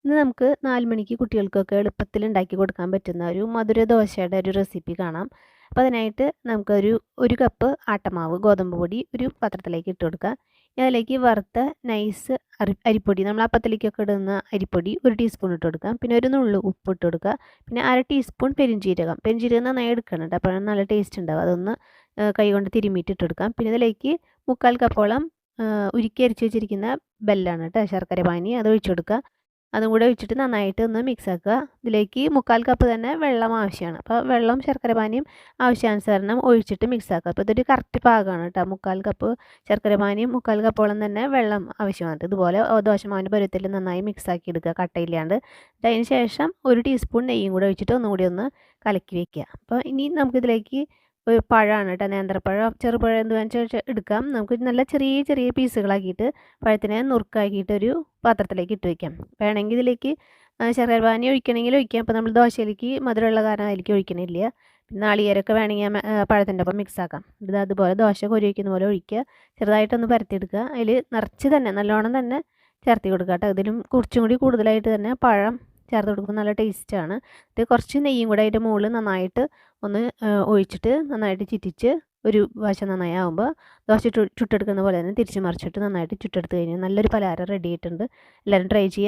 ഇന്ന് നമുക്ക് 4 മണിക്ക് കുട്ടികൾക്കൊക്കെ എളുപ്പത്തിൽ ഉണ്ടാക്കി കൊടുക്കാൻ പറ്റുന്ന ഒരു മധുര ദോശയുടെ ഒരു റെസിപ്പി കാണാം. അപ്പോൾ അതിനായിട്ട് നമുക്കൊരു 1 കപ്പ് ആട്ടമാവ് ഗോതമ്പ് പൊടി ഒരു പാത്രത്തിലേക്ക് ഇട്ട് കൊടുക്കുക. അതിലേക്ക് വറുത്ത നൈസ് അരിപ്പൊടി നമ്മൾ അപ്പത്തിലേക്കൊക്കെ ഇടുന്ന അരിപ്പൊടി 1 ടീസ്പൂൺ ഇട്ട് കൊടുക്കുക. പിന്നെ ഒരു നുള്ളു ഉപ്പ് ഇട്ട് കൊടുക്കുക. പിന്നെ 1/2 ടീസ്പൂൺ പെരുംജീരകം നന്നായി എടുക്കണം കേട്ടോ, അപ്പോഴാണ് നല്ല ടേസ്റ്റ് ഉണ്ടാവും. അതൊന്ന് കൈ കൊണ്ട് തിരുമ്മിയിട്ട് ഇട്ട് കൊടുക്കാം. പിന്നെ ഇതിലേക്ക് 3/4 കപ്പോളം ഉരുക്കി അരിച്ച് വെച്ചിരിക്കുന്ന ബെല്ലാണ് കേട്ടോ, ശർക്കര പാനി, അത് ഒഴിച്ചു കൊടുക്കുക. അതും കൂടെ ഒഴിച്ചിട്ട് നന്നായിട്ട് ഒന്ന് മിക്സ് ആക്കുക. ഇതിലേക്ക് 3/4 കപ്പ് തന്നെ വെള്ളം ആവശ്യമാണ്. അപ്പോൾ വെള്ളം ശർക്കര പാനിയും ആവശ്യാനുസരണം ഒഴിച്ചിട്ട് മിക്സ് ആക്കുക. അപ്പോൾ ഇതൊരു കറക്റ്റ് പാകമാണ് കേട്ടോ. 3/4 കപ്പ് ശർക്കര പാനിയും 3/4 കപ്പോളം തന്നെ വെള്ളം ആവശ്യമാണ്. ഇതുപോലെ ദോശമാവിൻ്റെ പരുവത്തിൽ നന്നായി മിക്സ് ആക്കി എടുക്കുക, കട്ടയില്ലാണ്ട്. അതിന് ശേഷം 1 ടീസ്പൂൺ നെയ്യും കൂടെ ഒഴിച്ചിട്ട് ഒന്നുകൂടി ഒന്ന് കലക്കി വയ്ക്കുക. അപ്പോൾ ഇനി നമുക്കിതിലേക്ക് ഒരു പഴമാണ് കേട്ടോ, നേന്ത്രപ്പഴം, ചെറുപഴം എന്ത് വെച്ചാൽ എടുക്കാം. നമുക്ക് നല്ല ചെറിയ ചെറിയ പീസുകളാക്കിയിട്ട് പഴത്തിനെ നുറുക്കാക്കിയിട്ട് ഒരു പാത്രത്തിലേക്ക് ഇട്ട് വയ്ക്കാം. വേണമെങ്കിൽ ഇതിലേക്ക് ശർക്കര പാനി ഒഴിക്കണമെങ്കിൽ ഒഴിക്കാം. അപ്പോൾ നമ്മൾ ദോശയിലേക്ക് മധുരമുള്ള കാരണം അതിലേക്ക് ഒഴിക്കണില്ല. പിന്നെ നാളികേരമൊക്കെ വേണമെങ്കിൽ പഴത്തിൻ്റെ ഒപ്പം മിക്സ് ആക്കാം. ഇത് അതുപോലെ ദോശ കോരി വയ്ക്കുന്ന പോലെ ഒഴിക്കുക, ചെറുതായിട്ടൊന്ന് പരത്തിയെടുക്കുക. അതിൽ നിറച്ച് തന്നെ നല്ലോണം തന്നെ ചേർത്തി കൊടുക്കുക കേട്ടോ. ഇതിലും കുറച്ചും കൂടി കൂടുതലായിട്ട് തന്നെ പഴം ചേർത്ത് കൊടുക്കുമ്പോൾ നല്ല ടേസ്റ്റാണ്. ഇത് കുറച്ച് നെയ്യും കൂടെ അതിൻ്റെ മുകളിൽ നന്നായിട്ട് ഒന്ന് ഒഴിച്ചിട്ട് നന്നായിട്ട് ചുറ്റിച്ച് ഒരു വശം നന്നായി ആകുമ്പോൾ ദോശ ചുട്ടെടുക്കുന്ന പോലെ തന്നെ തിരിച്ച് മറിച്ചിട്ട് നന്നായിട്ട് ചുട്ടെടുത്ത് കഴിഞ്ഞാൽ നല്ലൊരു പലഹാരം റെഡി ആയിട്ടുണ്ട്. എല്ലാവരും ട്രൈ ചെയ്യുക.